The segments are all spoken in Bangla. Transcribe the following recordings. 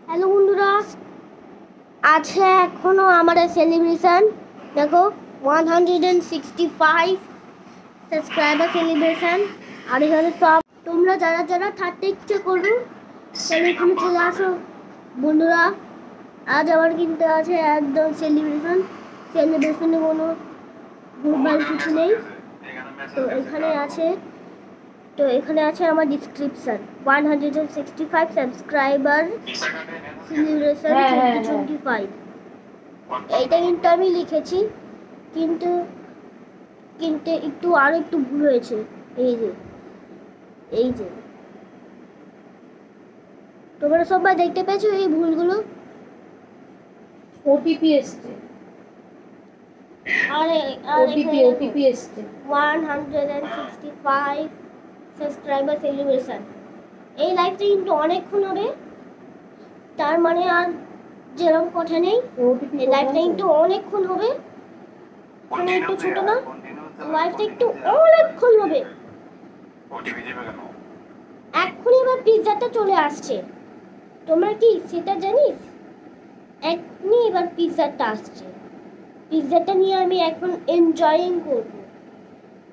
হ্যালো বন্ধুরা, আছে এখনো আমাদের সেলিব্রেশন। দেখো 165 সাবস্ক্রাইবার সেলিব্রেশন। আর এখানে সব তোমরা যারা যারা থাকতে ইচ্ছে করো তাহলে এখানে চলে আসো বন্ধুরা। আজ আবার কিন্তু আছে একদম সেলিব্রেশনে কোনো ভুলভাল কিছু নেই। তো এখানে আছে আমার ডিসক্রিপশন 165 সাবস্ক্রাইবার সেলিব্রেশন 2025। এইটা কিন্তু আমি লিখেছি, কিন্তু কিন্তু আরো একটু ভুল হয়েছে। এই যে তোমরা সবাই দেখতে পেয়েছো এই ভুলগুলো? ওটিপি এসছে, ওটিপি এসছে। 165 সাবস্ক্রাইবার সেলিব্রেশন। এই লাইভটা কিন্তু অনেকক্ষণ হবে, তার মানে আর যেরকম কথা নেই। এই লাইভটা কিন্তু অনেকক্ষণ হবে, মানে একটু ছোট না, লাইভটা একটু অনেকক্ষণ হবে। এক্ষুনি এবার পিৎজাটা চলে আসছে, তোমরা কি সেটা জানিস? এক্ষুনি এবার পিৎজাটা আসছে, পিৎজাটা নিয়ে আমি এখন এনজয়িং করব।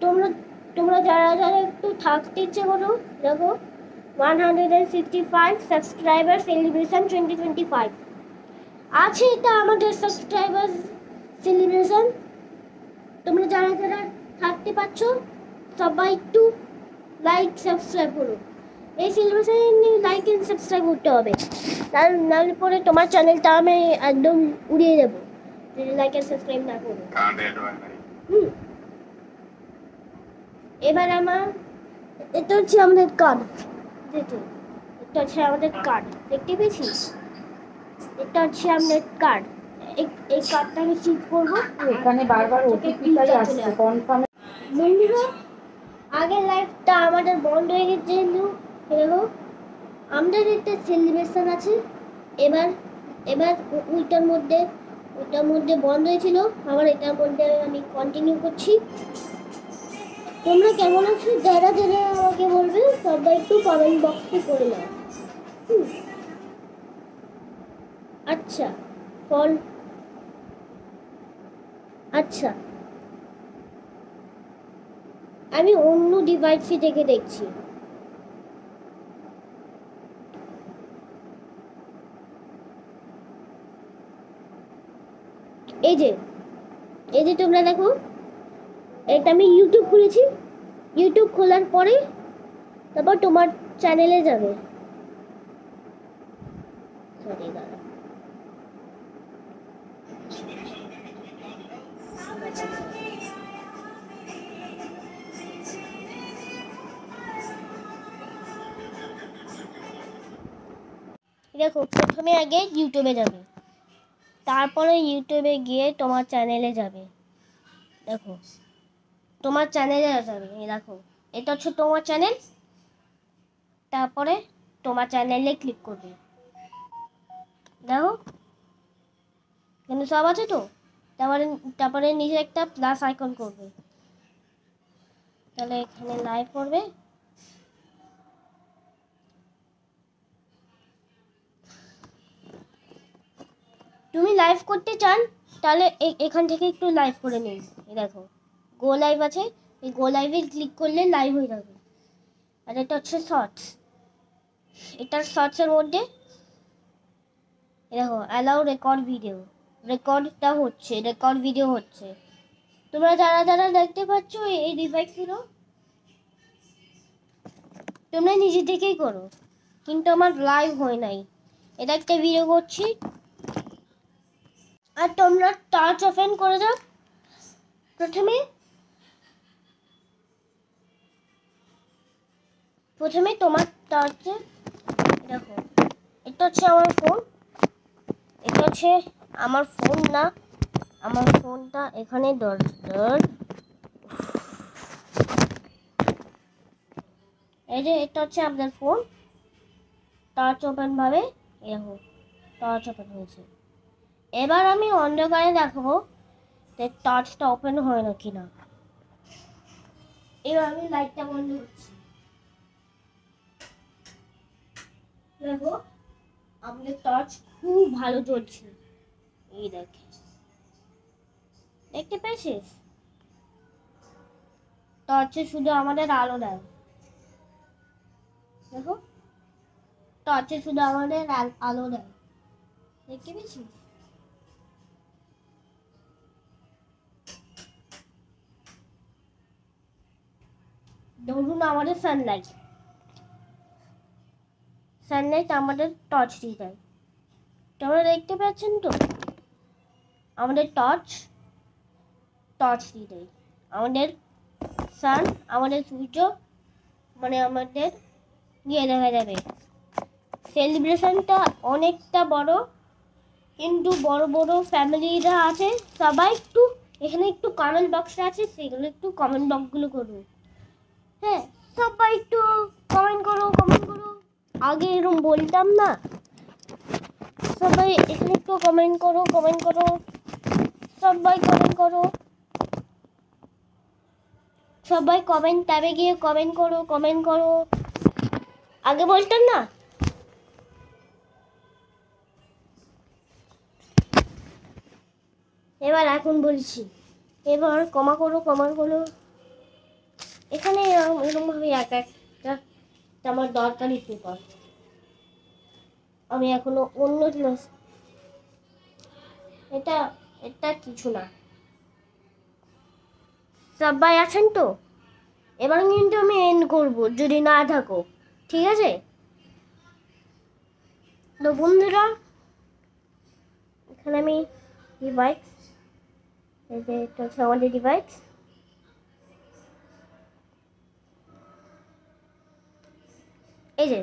তোমরা তোমরা যারা যারা একটু থাকতে ইচ্ছে করো, দেখো 165 সাবস্ক্রাইবার সেলিব্রেশন 2025 আছে। এটা আমাদের সাবস্ক্রাইবার সেলিব্রেশন। তোমরা যারা যারা থাকতে পারছো সবাই একটু লাইক সাবস্ক্রাইব করো। এই সেলিব্রেশনে লাইক এন্ড সাবস্ক্রাইব করতে হবে, নাহলে পরে তোমার চ্যানেলটা আমি একদম উড়িয়ে দেবো যদি লাইক এন্ড সাবস্ক্রাইব না করো। এবার এটা হচ্ছে আমাদের কার্ড। এটা হচ্ছে আমাদের কার্ড, দেখতে পেয়েছিস? এটা হচ্ছে আমাদের কার্ড। এই কার্ডটা আমি চেক করবো। এখানে বারবার ওটিপিটাই আসছে কনফার্ম। বন্ধুরা, আগের লাইফটা আমাদের বন্ধ হয়ে গেছে, দেখো আমাদের একটা সেলিব্রেশন আছে। এবার ওইটার মধ্যে বন্ধ হয়েছিল, আবার এটার মধ্যে আমি কন্টিনিউ করছি। তোমরা কেমন আছো যারা যারা আমাকে বলবে সবাই একটু কমেন্ট বক্সে করে নাও। আচ্ছা আচ্ছা, আমি অন্য ডিভাইসে থেকে দেখছি। এই যে তোমরা দেখো, এটা আমি ইউটিউব খুলেছি। ইউটিউব খোলার পরে তারপর তোমার চ্যানেলে যাবে। সরি দাদা, দেখো প্রথমে আগে ইউটিউবে যাবে, তারপরে ইউটিউবে গিয়ে তোমার চ্যানেলে যাবে। দেখো তোমার চ্যানেলে যাবে, এই দেখো এটা হচ্ছে তোমার চ্যানেল। তারপরে তোমার চ্যানেলে ক্লিক করবে, দেখো এখানে সব আছে তো। তারপরে নিচে একটা প্লাস আইকন করবে, তাহলে এখানে লাইভ করবে। তুমি লাইভ করতে চান তাহলে এখান থেকে একটু লাইভ করে নিন। এই দেখো গো লাইভ আছে, এই গো লাইভে ক্লিক করলে লাইভ হয়ে যাবে। আর এটা হচ্ছে শর্টস, এটার শর্টসের মধ্যে দেখো allow record video, record video হচ্ছে। তোমরা যারা যারা দেখতে পাচ্ছ এই ডিভাইসগুলো তোমরা নিজে থেকেই করো, কিন্তু আমার লাইভ হয় নাই। এটা একটা ভিডিও করছি। আর তোমরা টাচ ওপেন করে দাও। প্রথমে তোমার টাচে দেখো, এটা হচ্ছে আমার ফোন। এটা হচ্ছে আমার ফোন না, আমার ফোনটা এখানে দরকার। এই যে এটা হচ্ছে আপনার ফোন, টাচ ওপেন ভাবে এরকম টাচ ওপেন হয়েছে। এবার আমি অন্ধকারে দেখাবো যে টাচটা ওপেন হয় না কিনা। এবার আমি লাইটটা বন্ধ করছি, দেখো আমাদের টর্চ খুব ভালো জ্বলছে। এই দেখতে পেয়েছিস? টর্চে শুধু আমাদের আলো দেয়। দেখো, টর্চে শুধু আমাদের আলো দেয়। দেখতে পেয়েছিস? ধরুন আমাদের সানলাইট আমাদের টর্চ দিয়ে দেয়। তোমরা দেখতে পাচ্ছেন তো? আমাদের টর্চ দিয়ে দেয়। আমাদের সান, আমাদের সূর্য, মানে আমাদের দেখা যাবে। সেলিব্রেশনটা অনেকটা বড়, কিন্তু বড় বড় ফ্যামিলিরা আছে। সবাই একটু এখানে একটু কমেন্ট বক্স আছে, সেগুলো একটু কমেন্ট বক্সগুলো করুন। হ্যাঁ, সবাই একটু কমেন্ট করো। আগে এরকম বলতাম না। সবাই এখানে একটু কমেন্ট করো। সবাই কমেন্ট করো। সবাই কমেন্ট ট্যাবে গিয়ে কমেন্ট করো। আগে বলতাম না। এবার এখন বলছি। এবার কমা করো। এখানে এরকম ভাবে একটা আমার দরকারি পেপার। আমি এখনো অন্য জিনিস, এটা কিছু না। সবাই আছেন তো? এবার কিন্তু আমি এন্ড করবো যদি না থাকো, ঠিক আছে? তো বন্ধুরা, এখানে আমি ডিভাইস, এই যে এটা হচ্ছে আমাদের ডিভাইস। এই যে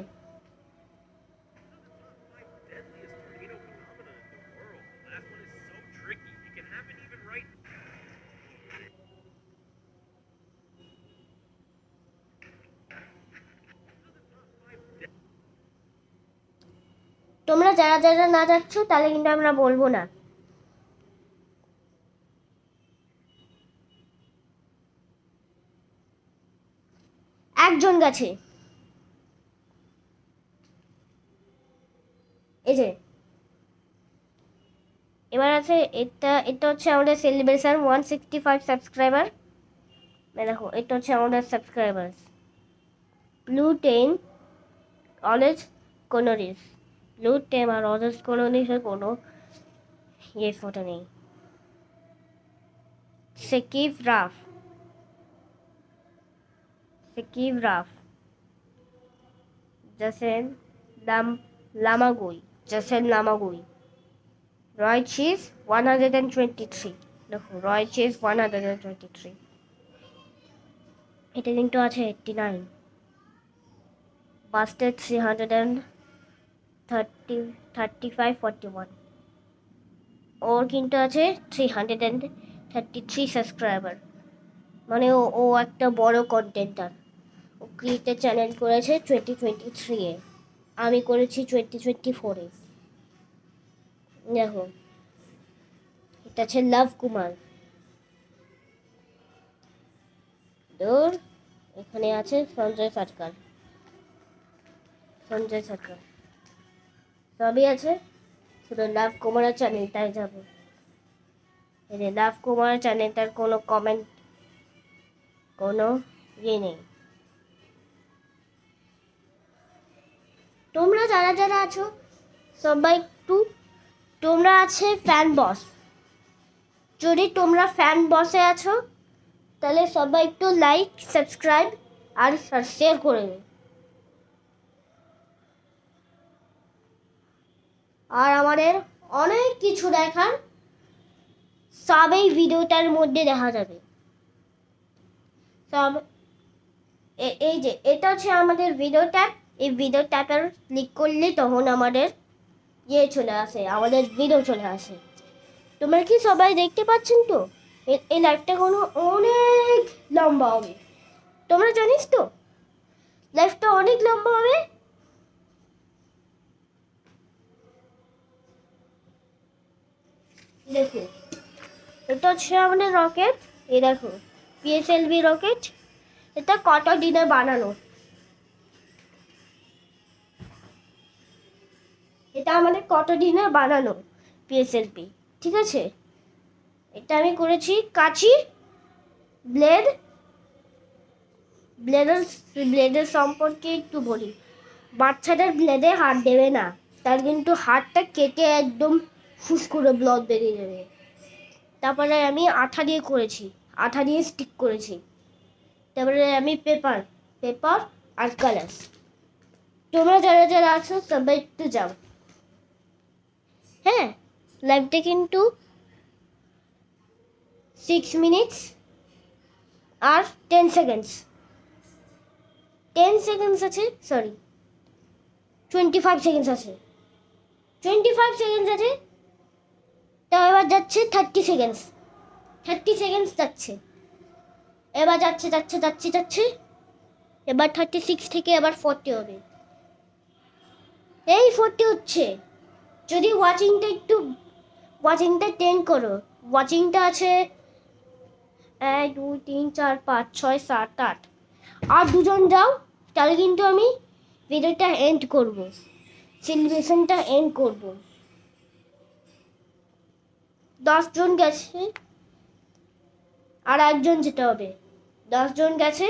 তোমরা যারা না যাচ্ছ, তাহলে কিন্তু আমরা বলবো না। একজন গেছে। এই যে এবার আছে এটা হচ্ছে আমাদের সেলিব্রেশন 165 সাবস্ক্রাইবার। দেখো, এটা হচ্ছে আমাদের সাবস্ক্রাইবার। ব্লু টেন অরেঞ্জ কোনো রিস, ব্লু টেম আর অরেঞ্জ কোনো রিসের কোনো ফটো নেই। সাকিব রাফ, জাসেন লামাগুই, রয় চিজ 123। দেখো, রয় চিজ 123। এটা কিন্তু আছে 89। বাস্টেড 33541। ওর কিন্তু আছে 333 সাবস্ক্রাইবার। মানে ও একটা বড় কন্টেন্টার। ও ক্রিয়েটার চ্যানেল করেছে 2023-এ। আমি করেছি 2024-এ। দেখো, এটা আছে লাভ কুমার। তোর এখানে আছে সঞ্জয় সরকার, সবই আছে। শুধু লাভ কুমারের চ্যানেলটাই যাবো। এই যে লাভ কুমারের চ্যানেলটার কোনো কমেন্ট, কোনো নেই। তোমরা যারা আছো সবাই একটু, তোমরা আছে ফ্যান বস। যদি তোমরা ফ্যান বসে আছো, তাহলে সবাই একটু লাইক, সাবস্ক্রাইব আর শেয়ার করে দিন। আর আমাদের অনেক কিছু দেখার সব এই ভিডিওটার মধ্যে দেখা যাবে। সব এই যে এটা হচ্ছে আমাদের ভিডিও ট্যাব। এই ভিডিও ট্যাবের ক্লিক করলে তখন আমাদের চলে আসে, আমাদের ভিডিও চলে আসে। তোমরা কি সবাই দেখতে পাচ্ছেন তো? এই লাইভটা কোনো অনেক লম্বা হবে। তোমরা জানিস তো লাইভটা অনেক লম্বা হবে। দেখো, এটা হচ্ছে আমাদের রকেট। এই দেখো, PSLV রকেট। এটা কত দিনে বানানো। এটা মানে কত দিনে বানানো পিএসএলপি, ঠিক আছে? এটা আমি করেছি কাঁচি, ব্লেড। ব্লেডের সম্পর্কে একটু বলি। বাচ্চাদের ব্লেডে হাত দেবে না, তার কিন্তু হাতটা কেটে একদম ফুস করে ব্লাড বেরিয়ে যাবে। তারপরে আমি আঠা দিয়ে করেছি, আঠা দিয়ে স্টিক করেছি। তারপরে আমি পেপার আর কালার। তোমরা যারা যারা আছো সবাই একটু যাও। হ্যাঁ, লাইভটা কিন্তু 6 মিনিটস আর 10 সেকেন্ডস। 10 সেকেন্ডস আছে, সরি 25 সেকেন্ডস আছে। 25 সেকেন্ডস আছে, তাও এবার যাচ্ছে 30 সেকেন্ডস। 30 সেকেন্ডস যাচ্ছে, এবার যাচ্ছে। এবার 36 থেকে এবার 40 হবে। এই 40 হচ্ছে। যদি ওয়াচিংটা 10 করো, ওয়াচিংটা আছে 1 2 3 4 5 6 7 8, আর দুজন যাও, তাহলে কিন্তু আমি ভিডিওটা এন্ড করব, সেলিব্রেশনটা এন্ড করব। 10 জন গেছে, আর একজন যেতে হবে। 10 জন গেছে,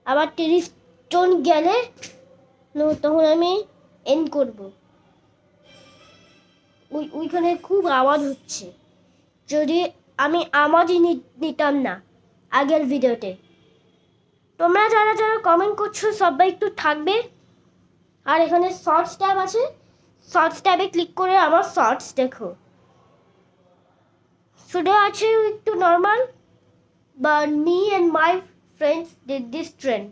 আবার 30 জন গেলে তখন আমি এন্ড করব। ওইখানে খুব আওয়াজ হচ্ছে, যদি আমি আওয়াজই নিতাম না আগের ভিডিওতে। তোমরা যারা যারা কমেন্ট করছো সবাই একটু থাকবে। আর এখানে শর্টস ট্যাব আছে, শর্টস ট্যাবে ক্লিক করে আমার শর্টস দেখো। শুধু আছে একটু নর্মাল, বা me and my friends did this trend.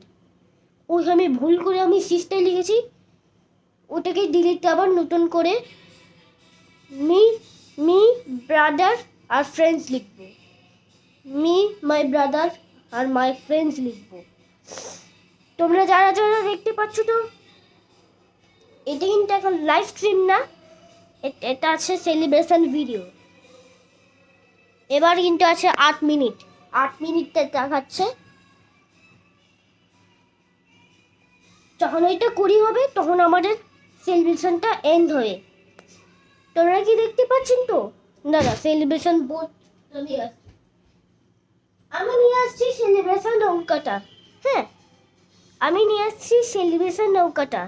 ওইখানে ভুল করে আমি সিস্টার লিখেছি, ওটাকে ডিলিট আবার নতুন করে মি ব্রাদার আর ফ্রেন্ডস লিখবো। মি মাই ব্রাদার আর মাই ফ্রেন্ডস লিখবো। তোমরা যারা যারা দেখতে পাচ্ছ, তো এটা কিন্তু এখন লাইভ স্ট্রিম না, এটা আছে সেলিব্রেশন ভিডিও। এবার কিন্তু আছে 8 মিনিট, 8 মিনিটটা দেখাচ্ছে। যখন ওইটা 20 হবে তখন আমাদের সেলিব্রেশনটা এন্ড হবে। তোমরা কি দেখতে পাচ্ছেন? তো দাদা সেলিব্রেশন বোর্ড আমি নিয়ে আসছি সেলিব্রেশন নৌকাটা। হ্যাঁ, আমি নিয়ে আসছি সেলিব্রেশন নৌকাটা।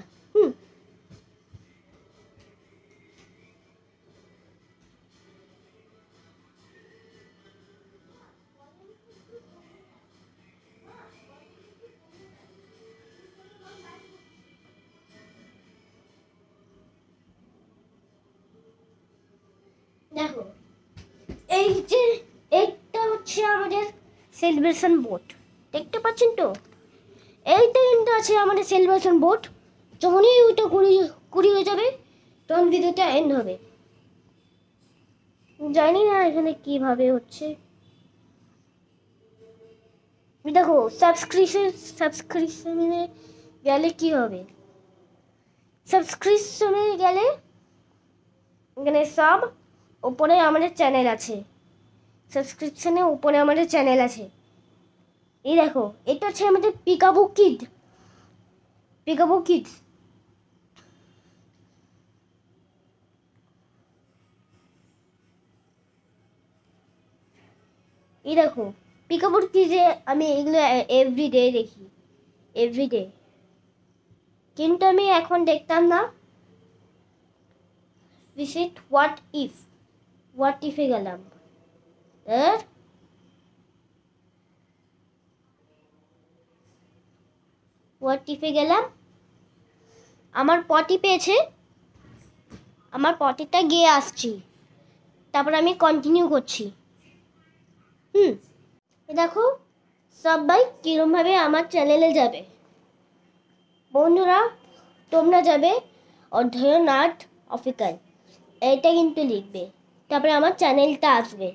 দেখো, এই যে এইটা হচ্ছে আমাদের সেলিব্রেশন বোট, দেখতে পাচ্ছেন তো? এইটা কিন্তু আছে আমাদের সেলিব্রেশন বোট। যখনই ওইটা কুড়ি হয়ে যাবে তখন ভিডিওটা এন্ড হবে। জানি না এখানে কিভাবে হচ্ছে। দেখো সাবস্ক্রিপশনে গেলে কি হবে? সাবস্ক্রিপশনে গেলে এখানে সব উপরে আমাদের চ্যানেল আছে, সাবস্ক্রিপশনে উপরে আমাদের চ্যানেল আছে। এই দেখো, এটা হচ্ছে আমাদের পিকাবু কিডস। এই দেখো পিকাবুর কিডসে আমি এগুলো এভরিডে দেখি, এভরিডে। কিন্তু আমি এখন দেখতাম না। ভিজিট হোয়াট ইফে গেলাম। হোয়াট ইফে গেলাম, আমার পটি পেয়েছে, আমার পটিটা গিয়ে আসছি, তারপর আমি কন্টিনিউ করছি। দেখো সবাই কিরমভাবে আমার চ্যানেলে যাবে। বন্ধুরা, তোমরা যাবে অধ্যয়নাথ অফিসিয়াল, এটা কিন্তু লিখবে, তারপরে আমার চ্যানেলটা আসবে।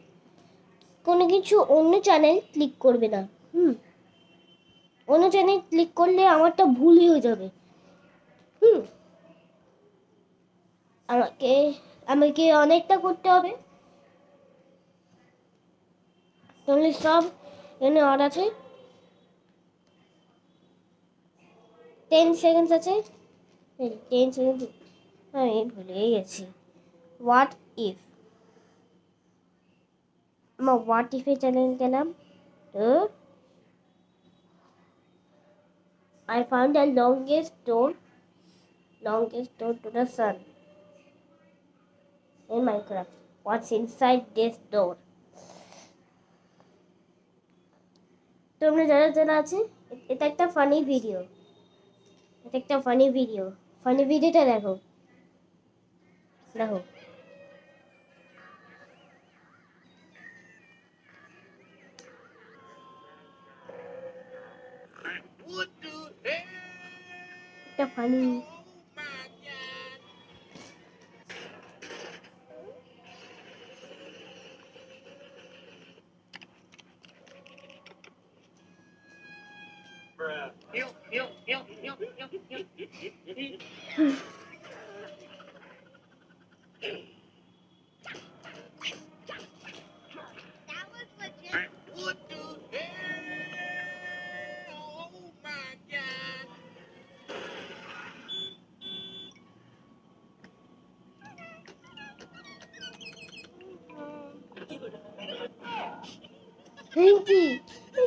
কোনো কিছু অন্য চ্যানেল ক্লিক করবে না। অন্য চ্যানেল ক্লিক করলে আমারটা ভুল হয়ে যাবে। আমাকে অনেকটা করতে হবে। তাহলে সব এখানে অর্ডার আছে, 10 সেকেন্ডস আছে, 10 সেকেন্ড আমি ভুলে গেছি। হোয়াট ইফ, আমার হোয়াট ইফে চ্যানেল গেলাম। তো I found the longest door to the sun in Minecraft. What's inside this door? তোমরা যারা যারা আছে, এটা একটা ফানি ভিডিও, ফানি ভিডিওটা দেখো। একটা ফানি।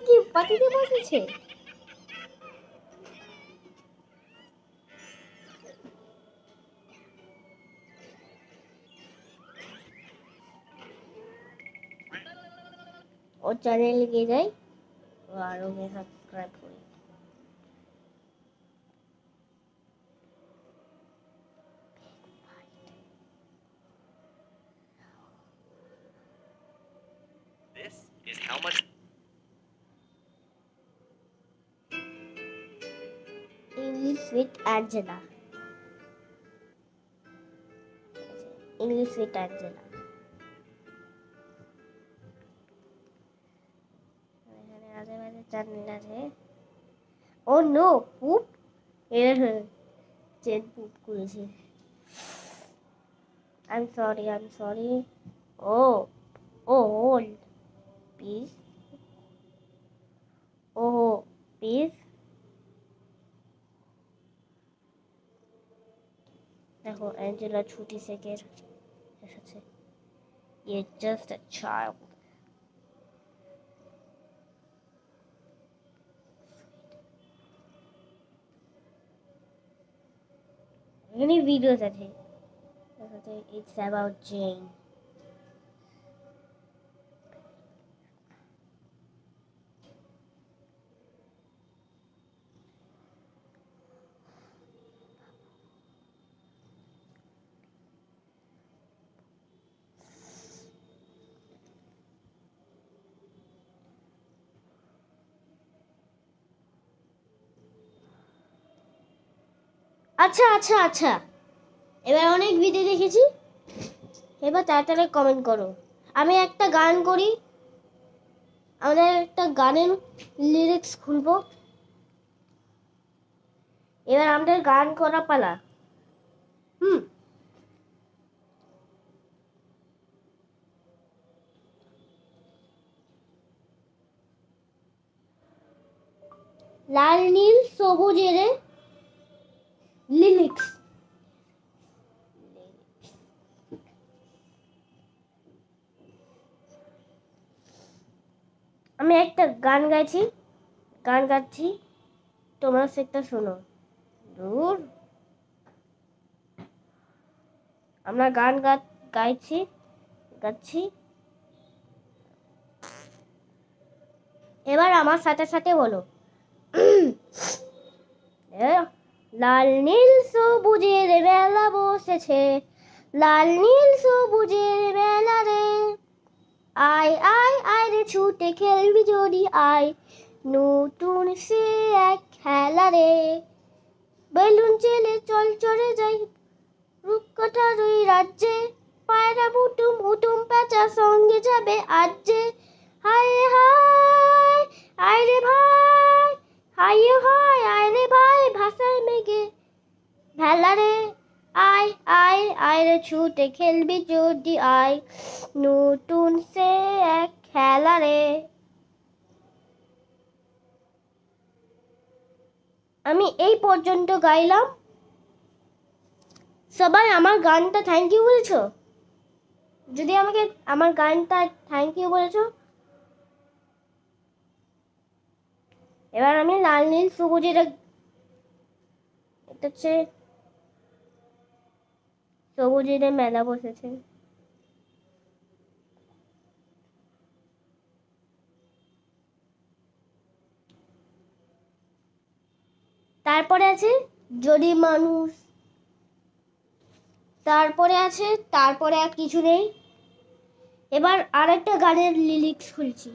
কি পাতিতে বসেছে? ওর চ্যানেলে গিয়ে যাই আর ওকে সাবস্ক্রাইব করি। This is how much English with Angela. English with Angela. এখানে আজে চ্যানেল আছে। ও নো, পুপ চেন পুপ করেছে। I'm sorry. Oh, hold. Please. Oh, please. দেখো অ্যাঞ্জেলা ছুটি থেকে এসেছে। You're just a child. এখানে ভিডিওস আছে। It's about Jane. আচ্ছা, এবার অনেক ভিডিও দেখেছি, এবার তাড়াতাড়ি কমেন্ট করো। আমি একটা গান করি, আমাদের একটা গানের লিরিক্স খুলবো। এবার আমাদের গান করা পালা। লাল নীল সবুজের লিরিক্স। আমি একটা গান গাচ্ছি, তোমরা সেটা শোনো। দূর, আমরা গান গাচ্ছি। এবার আমার সাথে সাথে বলো। লাল নীল সবুজের মেলা বসেছে, লাল নীল সবুজের মেলা রে। আয় রে ছুটে খেলবি যদি আয়, নতুন সে এক খেলা রে। বেলুন চেলে চল চলে যাই রূপকথার ওই রাজ্যে, পায়রা উটুম প্যাঁচা সঙ্গে যাবে আজ যে। হায় আয় রে ভাই, আয় রে ভাই, ভাষায় মেঘে ভেলা রে। আয় রে ছুটে খেলবি যদি আয়, নতুন সে এক খেলা রে। আমি এই পর্যন্ত গাইলাম। সবাই আমার গানটা থ্যাংক ইউ বলেছো? যদি আমাকে আমার গানটা থ্যাংক ইউ বলেছো, এবার আমি লাল নীল সবুজ এটা হচ্ছে সবুজের মেলা বসেছে। তারপরে আছে যদি মানুষ, তারপরে আছে তারপরে আর কিছু নেই। এবার আরেকটা গানের লিরিক্স খুলছি,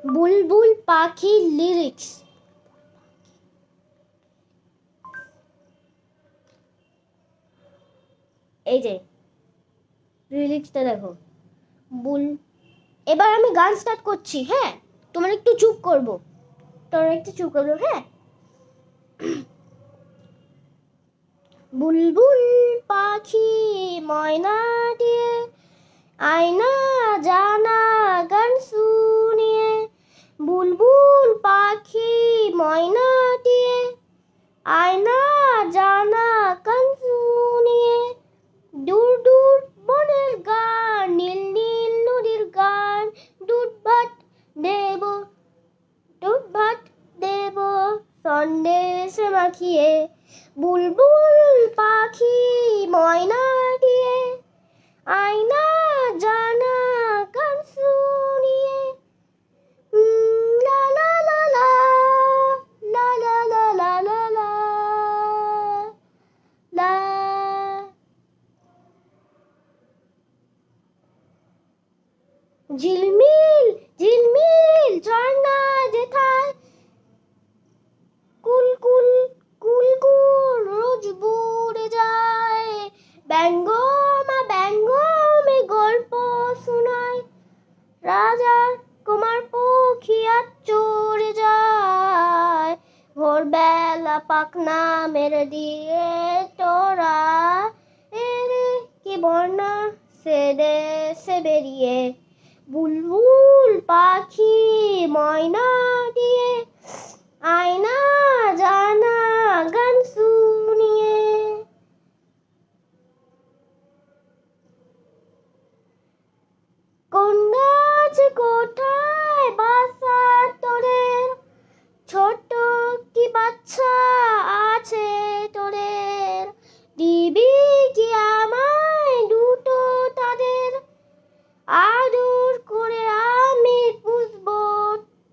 বুলবুল পাখি লিরিক্স। এই যে লিরিক্সটা দেখো, বুল। এবার আমি গান স্টার্ট করছি, হ্যাঁ? তোমার একটু চুপ করবো, হ্যাঁ? বুলবুল পাখি ময়না দিয়ে আয়না জানা গান শুনিয়ে, বুলবুল পাখি ময়না দিয়ে আয়না জানা গান শুনিয়ে, দূর দূর বনের গান, নীল নীল নদীর গান, দুধ ভাত দেব, দুধ ভাত দেব সন্দেশ মাখিয়ে, বুলবুল পাখি ময়না দিয়ে আয়না জানা গান শুনিয়ে, লা লা লা লা, লা লা লা লা লা লা, লা। ঝিলমিল ঝিলমিল ঝর্ণা যেথায়, কুল কুল কুল কুল রোজ বুড়ে যায়, ব্যঙ্গমে গল্প শোনায়, রাজার কুমার পক্ষী আজ চড়ে যায়, ভোরবেলা পাখনা মেরে দিয়ে তোরা এরে কি বর্ণা সে দেশে বেরিয়ে, বুলবুল পাখি ময়না দিয়ে আয়না জানা গান শুনিয়ে। কোন গাছে কোথায় বাসা তোদের, ছোট কি বাচ্চা আছে তোদের, দিবি কি আমায় দুটো তাদের, আদর করে আমি পুষবো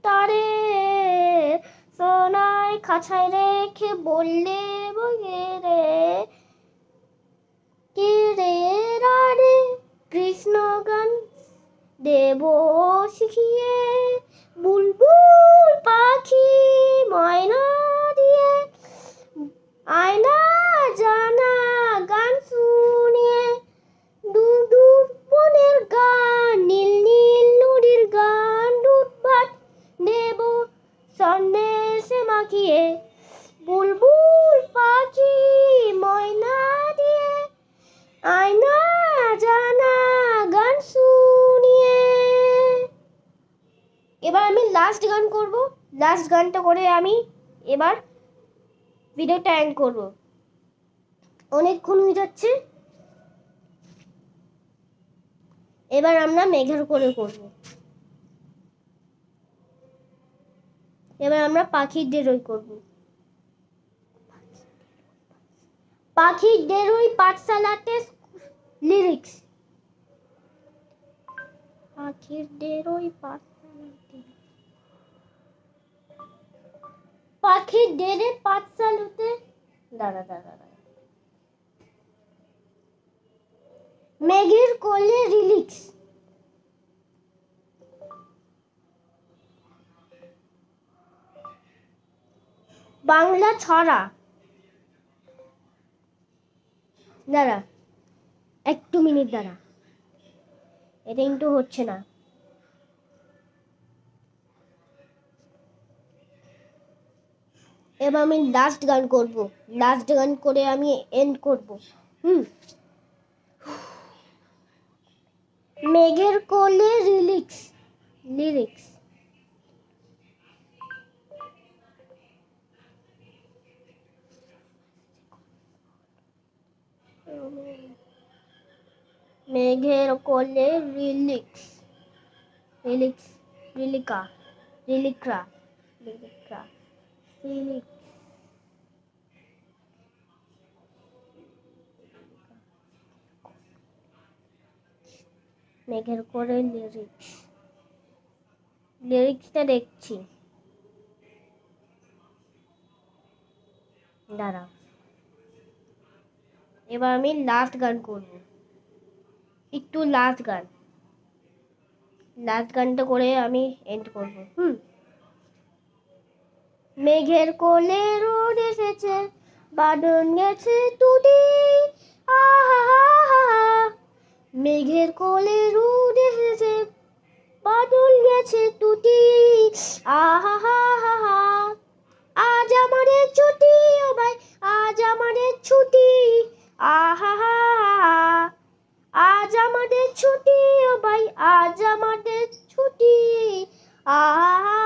তারে, সোনায় খাঁচায় রেখে বললে বগে রে, কে রে রাধে কৃষ্ণ গান দেব শিখিয়ে, বুলবুল পাখি ময়না দিয়ে আয়না জানা গান শুনিয়ে, দূর দূর বনের গান, নীল নীল নদীর গান, দুধ ভাত দেব সন্দেশে মাখিয়ে, বুলবুল পাখি ময়না দিয়ে আয়না জানা গান শুনিয়ে। এবার আমি লাস্ট গান করব, লাস্ট গানটা করে আমি এবার ভিডিওটা এন্ড করব, অনেকক্ষণ হয়ে যাচ্ছে। এবার আমরা মেঘের করে করব, এবার আমরা পাখির ডেরই করব, পাখির ডেরই পাঠশালাতে লিরিক্স, পাখির ডেরই পাঠশালাতে, পাখির ডেরে পাঠশালাতে, দাঁড়া দাঁড়া দাঁড়া, মেঘের কোলে লিরিক্স, বাংলা ছড়া, দাঁড়া একটু মিনিট দাঁড়া, এটা কিন্তু হচ্ছে না। এবার আমি লাস্ট গান করব, লাস্ট গান করে আমি এন্ড করব। মেঘের কোলে লিরিক্স, লিরিক্স, মেঘের কোলে রিলিক্স রিলিক্স রিলিকা রিলিক্রা রিলিক্রা রিলিক্স মেঘের কোলে লিরিক্সটা দেখছি, দাঁড়া। এবার আমি লাস্ট গান করব, একটু লাস্ট গানটা করে আমি এন্ড করব। মেঘের কোলে রোদ এসেছে, বাদল গেছে টুটি, আহা। মেঘের কোলে রোদ এসেছে, বাদল গেছে টুটি, আহা। আজ আমাদের ছুটি ও ভাই, আজ আমাদের ছুটি, আহা। আজ আমাদের ছুটি ও ভাই, আজ আমাদের ছুটি, আহা।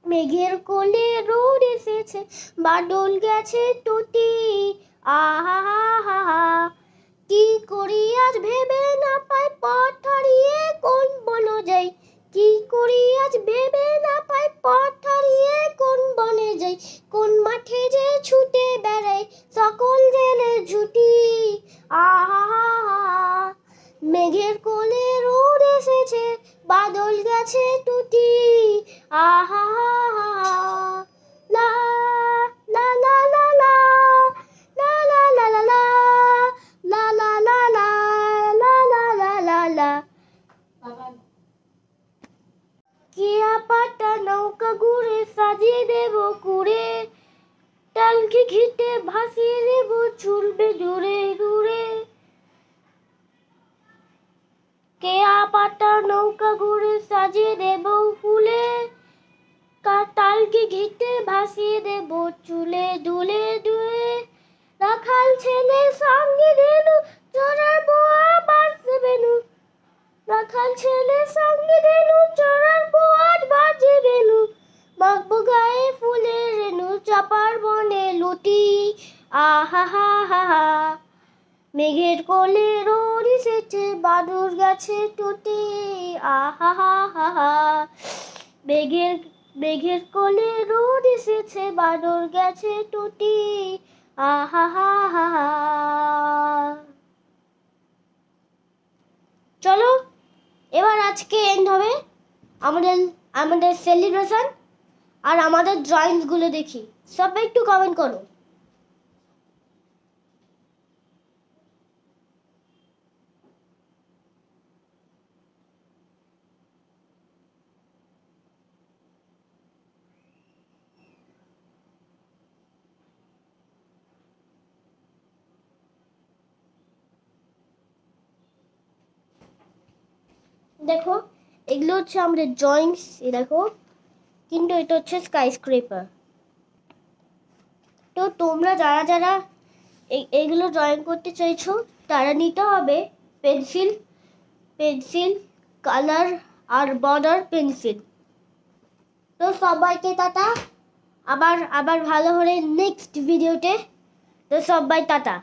মেঘের কোলে রোদ এসেছে, বাদল গেছে টুটি, আহা। কি করি আজ ভেবে না পাই, পথ হারিয়ে কোন বনে যাই, কি করি আজ ভেবে না পাই, পথ হারিয়ে কোন বনে যাই, কোন মাঠে যে ছুটে বেড়াই, সকল জেলে ঝুটি, আহা। মেঘের কোলে রোদ এসেছে, বাদল গেছে টুটি, আহা। লা লা লা লা লা লা লা লা লা লা লা লা লা লা লা লা লা লা। কেয়া পাতা নৌকা ঘুরে সাজিয়ে দেব কুড়ে, টালকি ঘিটে ভাসিয়ে দেব চুলবে দূরে দূরে। কেয়া পাতা নৌকা ঘুরে সাজিয়ে দেব ফুলে, তালকি ঘিটে ভাসিয়ে দেব চুলে দুলে দুলে। রাখাল ছেলে সঙ্গে দিলু, চোরার বোয়া বাজবে বেনু, রাখাল ছেলে সঙ্গে দিলু, চোরার বোয়া বাজে বেনু। মাখবো গায়ে ফুলের রেণু, চাপার বনে লুটি, আহা। মেঘের কোলে রোদ এসেছে, বাদল গেছে টুটি, আহা। মেঘের কোলে রোদ এসেছে, বাদল গেছে টুটি, আহা। চলো এবার আজকে এন্ড হবে আমাদের সেলিব্রেশন আর আমাদের ড্রয়িংস গুলো দেখি। সবাই একটু কমেন্ট করো। দেখো এগুলো হচ্ছে আমাদের ড্রয়িংস, দেখো, কিন্তু এটা হচ্ছে স্কাই স্ক্রেপার। তো তোমরা যারা এগুলো ড্রয়িং করতে চাইছো তারা নিতে হবে পেন্সিল, কালার আর বর্ডার পেন্সিল। তো সবাইকে টাটা, আবার ভালো হলে নেক্সট ভিডিওতে। তো সবাই টাটা।